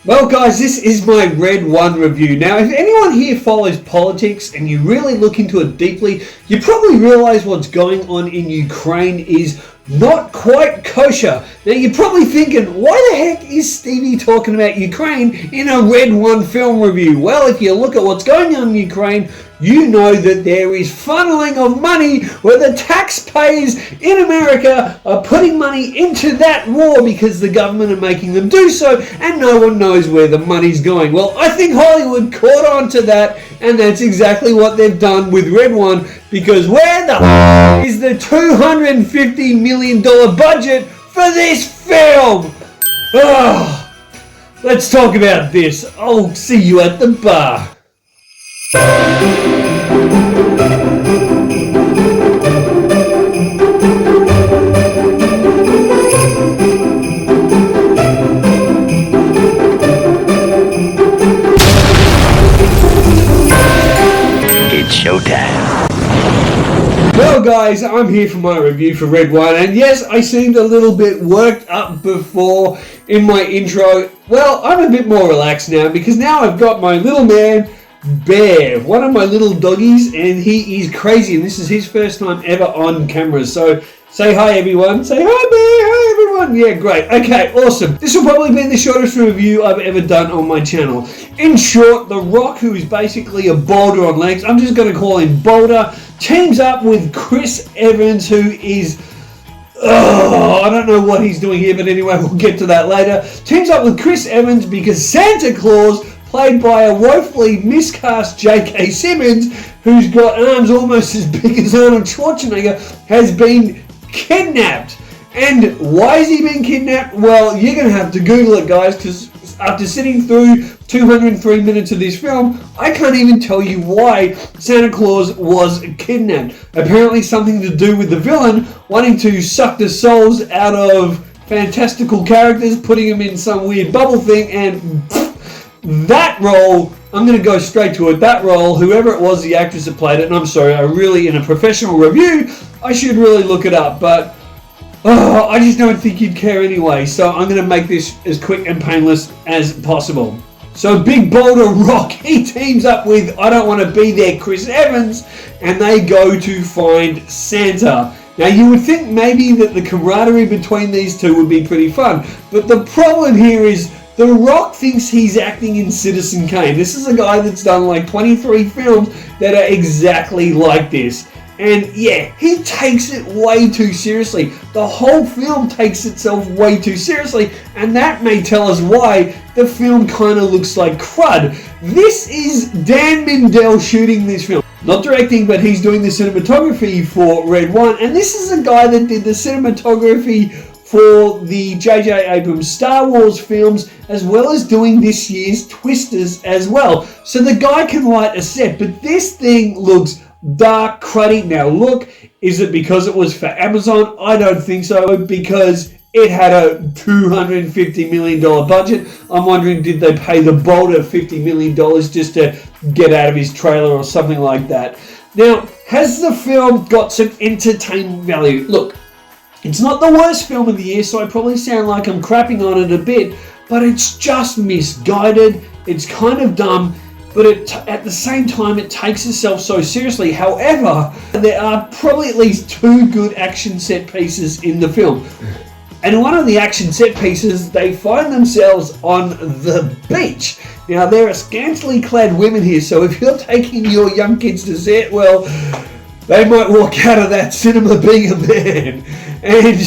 Well guys, this is my Red 1 review. Now if anyone here follows politics and you really look into it deeply, you probably realise what's going on in Ukraine is not quite kosher. Now you're probably thinking, why the heck is Stevie talking about Ukraine in a Red 1 film review? Well, if you look at what's going on in Ukraine, you know that there is funneling of money where the taxpayers in America are putting money into that war because the government are making them do so, and no one knows where the money's going. Well, I think Hollywood caught on to that, and that's exactly what they've done with Red 1, because where the is the $250 million budget for this film? Let's talk about this. I'll see you at the bar. It's showtime. Well guys, I'm here for my review for Red 1, and yes, I seemed a little bit worked up before in my intro. Well, I'm a bit more relaxed now because now I've got my little man Bear, one of my little doggies, and he is crazy, and this is his first time ever on camera. So say hi everyone. Say hi Bear. Hi everyone. Yeah, great. Okay, awesome. This will probably be the shortest review I've ever done on my channel. In short, The Rock, who is basically a boulder on legs, I'm just going to call him Boulder, teams up with Chris Evans, who is I don't know what he's doing here, but anyway, we'll get to that later. Teams up with Chris Evans because Santa Claus, played by a woefully miscast J.K. Simmons, who's got arms almost as big as Arnold Schwarzenegger, has been kidnapped. And why has he been kidnapped? Well, you're going to have to Google it, guys, because after sitting through 203 minutes of this film, I can't even tell you why Santa Claus was kidnapped. Apparently something to do with the villain wanting to suck the souls out of fantastical characters, putting them in some weird bubble thing, and that role, I'm going to go straight to it, that role, whoever it was, the actress that played it, and I'm sorry, in a professional review, I should really look it up, but I just don't think you'd care anyway, so I'm going to make this as quick and painless as possible. So Big Boulder Rock, he teams up with I Don't Want to Be There Chris Evans, and they go to find Santa. Now you would think maybe that the camaraderie between these two would be pretty fun, but the problem here is The Rock thinks he's acting in Citizen Kane. This is a guy that's done like 23 films that are exactly like this. And yeah, he takes it way too seriously. The whole film takes itself way too seriously, and that may tell us why the film kind of looks like crud. This is Dan Mindell shooting this film. Not directing, but he's doing the cinematography for Red 1, and this is a guy that did the cinematography for the J.J. Abrams Star Wars films, as well as doing this year's Twisters as well. So the guy can write a set, but this thing looks dark, cruddy. Now look, is it because it was for Amazon? I don't think so, because it had a $250 million budget. I'm wondering, did they pay the Boulder $50 million just to get out of his trailer or something like that? Now, has the film got some entertainment value? Look, it's not the worst film of the year, so I probably sound like I'm crapping on it a bit, but it's just misguided, it's kind of dumb, but at the same time it takes itself so seriously. However, there are probably at least two good action set pieces in the film. And one of the action set pieces, they find themselves on the beach. Now, there are scantily clad women here, so if you're taking your young kids to see it, well, they might walk out of that cinema being a man. And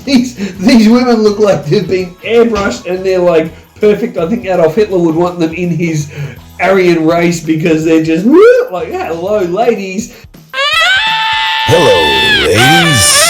these women look like they've been airbrushed and they're like perfect. I think Adolf Hitler would want them in his Aryan race because they're just like, hello ladies. Hello, ladies.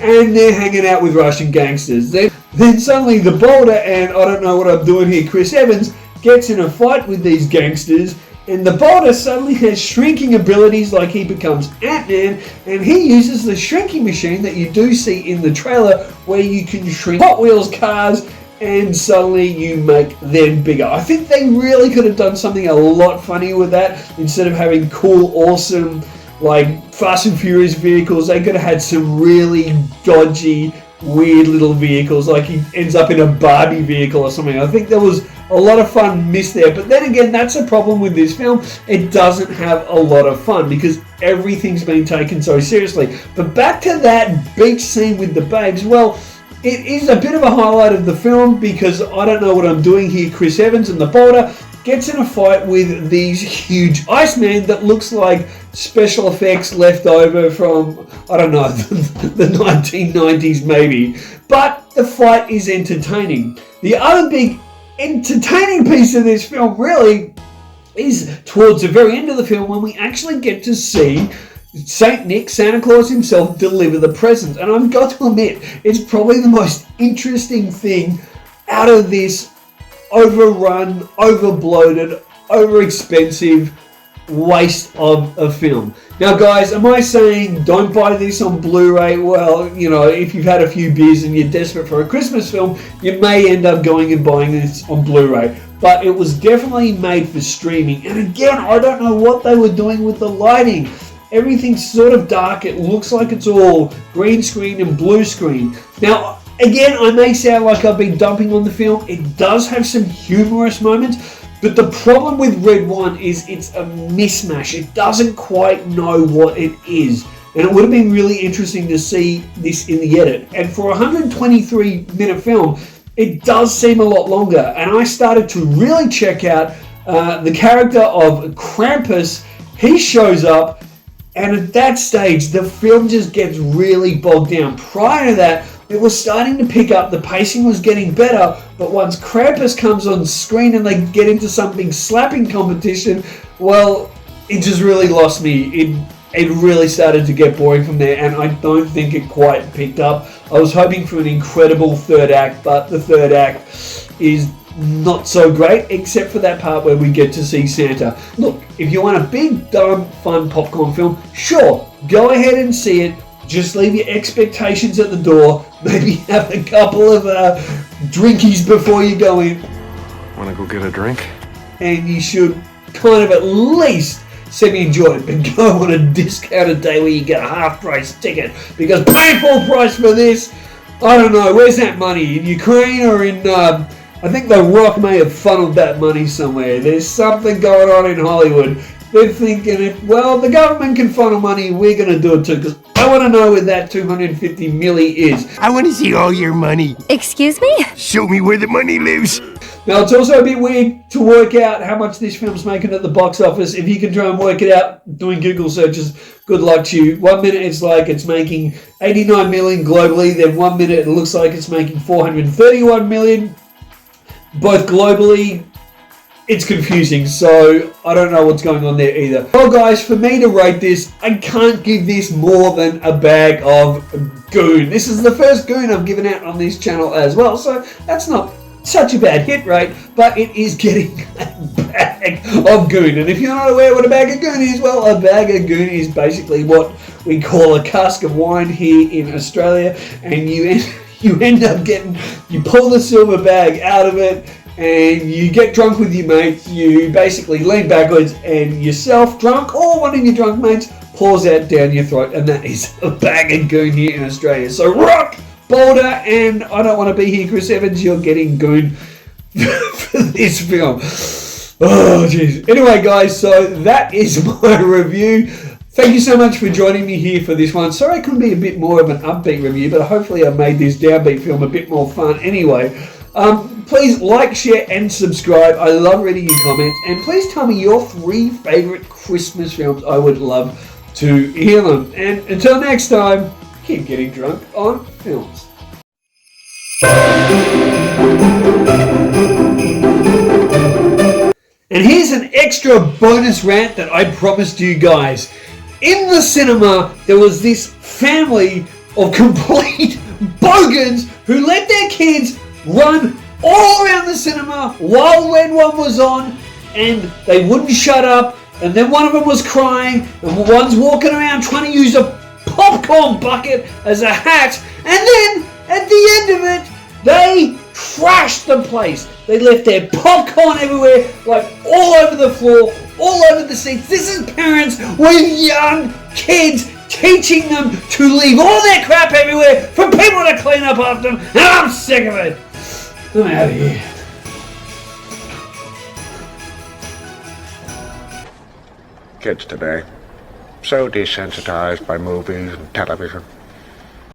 And they're hanging out with Russian gangsters. Then suddenly the Boulder, and I don't know what I'm doing here, Chris Evans, gets in a fight with these gangsters, and the Boulder suddenly has shrinking abilities, like he becomes Ant-Man, and he uses the shrinking machine that you do see in the trailer where you can shrink Hot Wheels cars and suddenly you make them bigger. I think they really could have done something a lot funnier with that instead of having cool, awesome like Fast and Furious vehicles. They could have had some really dodgy, weird little vehicles, like he ends up in a Barbie vehicle or something. I think there was a lot of fun missed there, but then again, that's a problem with this film. It doesn't have a lot of fun because everything's been taken so seriously. But back to that beach scene with the babes, well, it is a bit of a highlight of the film because I don't know what I'm doing here. Chris Evans and the boulder gets in a fight with these huge Iceman that looks like special effects left over from, I don't know, the 1990s maybe. But the fight is entertaining. The other big entertaining piece of this film really is towards the very end of the film when we actually get to see Saint Nick, Santa Claus himself, deliver the presents. And I've got to admit, it's probably the most interesting thing out of this overrun, overbloated, overexpensive waste of a film. Now guys, am I saying don't buy this on Blu-ray? Well, you know, if you've had a few beers and you're desperate for a Christmas film, you may end up going and buying this on Blu-ray. But it was definitely made for streaming. And again, I don't know what they were doing with the lighting. Everything's sort of dark. It looks like it's all green screen and blue screen. Now, again, I may sound like I've been dumping on the film. It does have some humorous moments. But the problem with Red One is it's a mismatch. It doesn't quite know what it is. And it would have been really interesting to see this in the edit. And for a 123-minute film, it does seem a lot longer. And I started to really check out the character of Krampus. He shows up, and at that stage, the film just gets really bogged down. Prior to that, it was starting to pick up, the pacing was getting better, but once Krampus comes on screen and they get into some big slapping competition, well, it just really lost me. It really started to get boring from there, and I don't think it quite picked up. I was hoping for an incredible third act, but the third act is not so great, except for that part where we get to see Santa. Look, if you want a big, dumb, fun popcorn film, sure, go ahead and see it. Just leave your expectations at the door. Maybe have a couple of drinkies before you go in. Want to go get a drink? And you should kind of at least semi-enjoy it, but go on a discounted day where you get a half-price ticket. Because paying full price for this, I don't know, where's that money? In Ukraine or in... I think The Rock may have funneled that money somewhere. There's something going on in Hollywood. They're thinking, if, well, the government can funnel money, we're going to do it too. Because I want to know where that 250 milli is. I want to see all your money. Excuse me? Show me where the money lives. Now, it's also a bit weird to work out how much this film's making at the box office. If you can try and work it out doing Google searches, good luck to you. 1 minute it's like it's making 89 million globally. Then 1 minute it looks like it's making 431 million. Both globally. It's confusing, so I don't know what's going on there either. Well guys, for me to rate this, I can't give this more than a bag of goon. This is the first goon I've given out on this channel as well, so that's not such a bad hit rate, but it is getting a bag of goon. And if you're not aware what a bag of goon is, well, a bag of goon is basically what we call a cask of wine here in Australia, and you end up getting, you pull the silver bag out of it, and you get drunk with your mates. You basically lean backwards and yourself drunk or one of your drunk mates pours out down your throat, and that is a bag of goon here in Australia. So rock, Boulder, and I don't want to be here, Chris Evans, you're getting goon for this film. Oh jeez. Anyway guys, so that is my review. Thank you so much for joining me here for this one. Sorry I couldn't be a bit more of an upbeat review, but hopefully I made this downbeat film a bit more fun anyway. Please like, share, and subscribe. I love reading your comments. And please tell me your 3 favorite Christmas films. I would love to hear them. And until next time, keep getting drunk on films. And here's an extra bonus rant that I promised you guys. In the cinema, there was this family of complete bogans who let their kids run all around the cinema while Red One was on, and they wouldn't shut up, and then one of them was crying, and one's walking around trying to use a popcorn bucket as a hat, and then at the end of it they trashed the place. They left their popcorn everywhere, like all over the floor, all over the seats. This is parents with young kids, teaching them to leave all their crap everywhere for people to clean up after them, and I'm sick of it. I'm out of here. Kids today, so desensitized by movies and television.